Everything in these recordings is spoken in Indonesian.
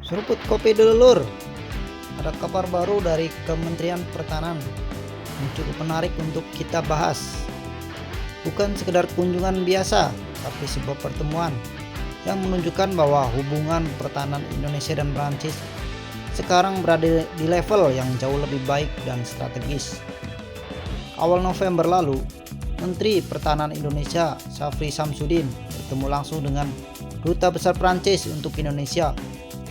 Seruput kopi dulu lur. Ada kabar baru dari Kementerian Pertahanan yang cukup menarik untuk kita bahas. Bukan sekedar kunjungan biasa, tapi sebuah pertemuan yang menunjukkan bahwa hubungan pertahanan Indonesia dan Prancis sekarang berada di level yang jauh lebih baik dan strategis. Awal November lalu, Menteri Pertahanan Indonesia Syafri Samsudin bertemu langsung dengan Duta Besar Prancis untuk Indonesia,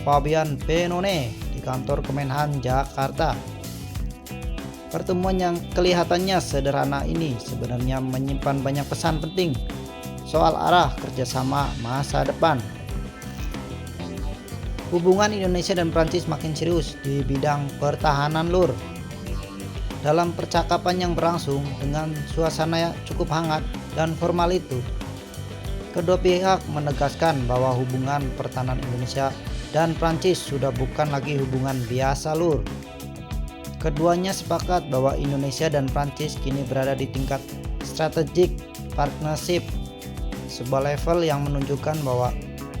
Fabien Penone, di kantor Kemenhan Jakarta. Pertemuan yang kelihatannya sederhana ini sebenarnya menyimpan banyak pesan penting soal arah kerjasama masa depan. Hubungan Indonesia dan Prancis makin serius di bidang pertahanan lur. Dalam percakapan yang berlangsung dengan suasana yang cukup hangat dan formal itu, kedua pihak menegaskan bahwa hubungan pertahanan Indonesia dan Prancis sudah bukan lagi hubungan biasa lur. Keduanya sepakat bahwa Indonesia dan Prancis kini berada di tingkat strategic partnership, sebuah level yang menunjukkan bahwa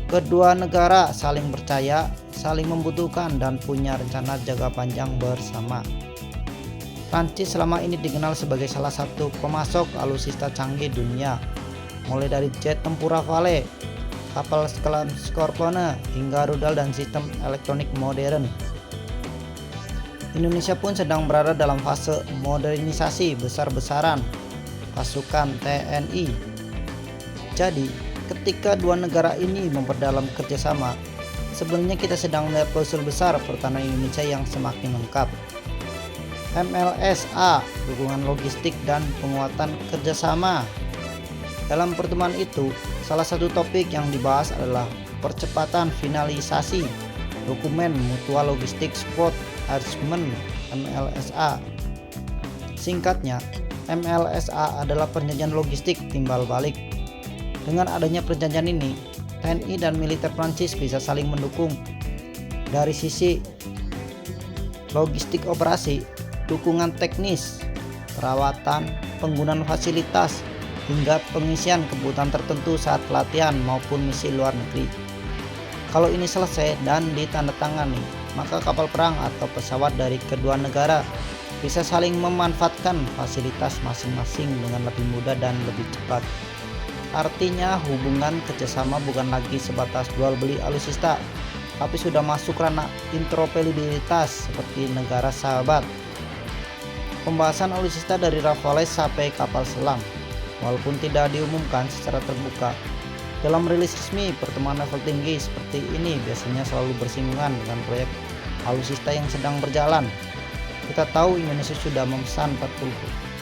kedua negara saling percaya, saling membutuhkan, dan punya rencana jangka panjang bersama. Prancis selama ini dikenal sebagai salah satu pemasok alutsista canggih dunia, mulai dari jet tempur Rafale, kapal selam Scorpion, hingga rudal dan sistem elektronik modern. Indonesia pun sedang berada dalam fase modernisasi besar-besaran pasukan TNI. Jadi, ketika dua negara ini memperdalam kerjasama, sebenarnya kita sedang melihat puzzle besar pertahanan Indonesia yang semakin lengkap. MLSA, dukungan logistik dan penguatan kerjasama. Dalam pertemuan itu, salah satu topik yang dibahas adalah percepatan finalisasi dokumen Mutual Logistic Support Arrangement MLSA. Singkatnya, MLSA adalah perjanjian logistik timbal balik. Dengan adanya perjanjian ini, TNI dan militer Prancis bisa saling mendukung dari sisi logistik operasi, dukungan teknis, perawatan, penggunaan fasilitas, hingga pengisian kebutuhan tertentu saat pelatihan maupun misi luar negeri. Kalau ini selesai dan ditandatangani, maka kapal perang atau pesawat dari kedua negara bisa saling memanfaatkan fasilitas masing-masing dengan lebih mudah dan lebih cepat. Artinya hubungan kerjasama bukan lagi sebatas jual beli alutsista, tapi sudah masuk ranah interoperabilitas seperti negara sahabat. Pembahasan alutsista dari Rafale sampai kapal selam, walaupun tidak diumumkan secara terbuka dalam rilis resmi, pertemuan level tinggi seperti ini biasanya selalu bersinggungan dengan proyek alutsista yang sedang berjalan. Kita tahu Indonesia sudah memesan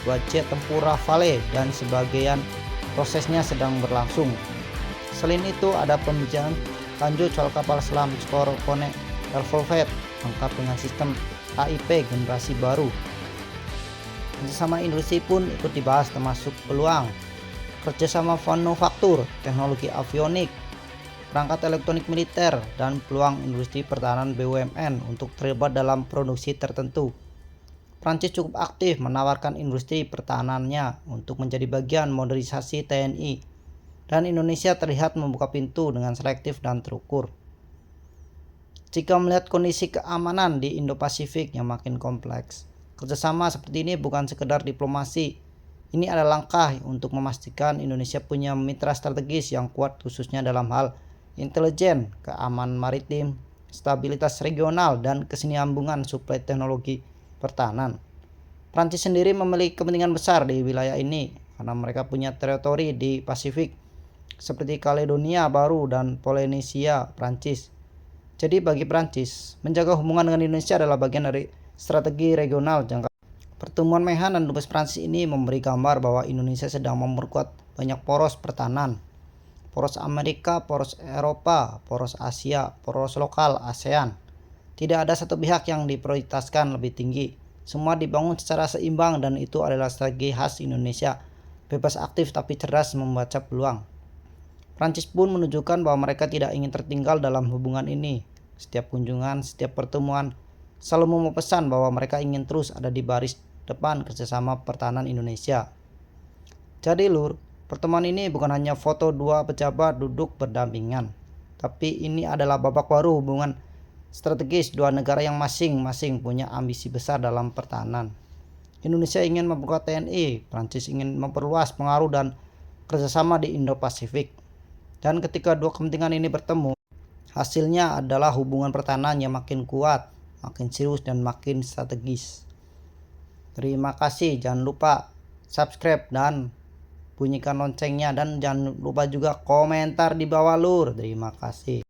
42 jet tempur Rafale dan sebagian prosesnya sedang berlangsung. Selain itu, ada pembicaraan lanjut soal kapal selam Scorpion Velvet lengkap dengan sistem AIP generasi baru. Kerjasama industri pun ikut dibahas, termasuk peluang kerjasama manufaktur, teknologi avionik, perangkat elektronik militer, dan peluang industri pertahanan BUMN untuk terlibat dalam produksi tertentu. Prancis cukup aktif menawarkan industri pertahanannya untuk menjadi bagian modernisasi TNI, dan Indonesia terlihat membuka pintu dengan selektif dan terukur. Jika melihat kondisi keamanan di Indo-Pasifik yang makin kompleks, kerjasama seperti ini bukan sekedar diplomasi. Ini adalah langkah untuk memastikan Indonesia punya mitra strategis yang kuat, khususnya dalam hal intelijen, keamanan maritim, stabilitas regional, dan kesinambungan suplai teknologi pertahanan. Prancis sendiri memiliki kepentingan besar di wilayah ini karena mereka punya teritori di Pasifik seperti Kaledonia Baru dan Polinesia Prancis. Jadi bagi Prancis, menjaga hubungan dengan Indonesia adalah bagian dari strategi regional jangka. Pertemuan Menhan dan Dubes Prancis ini memberi gambar bahwa Indonesia sedang memperkuat banyak poros pertahanan. Poros Amerika, poros Eropa, poros Asia, poros lokal ASEAN. Tidak ada satu pihak yang diprioritaskan lebih tinggi. Semua dibangun secara seimbang dan itu adalah strategi khas Indonesia. Bebas aktif tapi cerdas membaca peluang. Prancis pun menunjukkan bahwa mereka tidak ingin tertinggal dalam hubungan ini. Setiap kunjungan, setiap pertemuan selalu memesan bahwa mereka ingin terus ada di baris depan kerjasama pertahanan Indonesia. Jadi lur, pertemuan ini bukan hanya foto dua pejabat duduk berdampingan, tapi ini adalah babak baru hubungan strategis dua negara yang masing-masing punya ambisi besar dalam pertahanan. Indonesia ingin membuka TNI, Prancis ingin memperluas pengaruh dan kerjasama di Indo-Pasifik. Dan ketika dua kepentingan ini bertemu, hasilnya adalah hubungan pertahanan yang makin kuat, makin serius dan makin strategis. Terima kasih, jangan lupa subscribe dan bunyikan loncengnya, dan jangan lupa juga komentar di bawah lur. Terima kasih.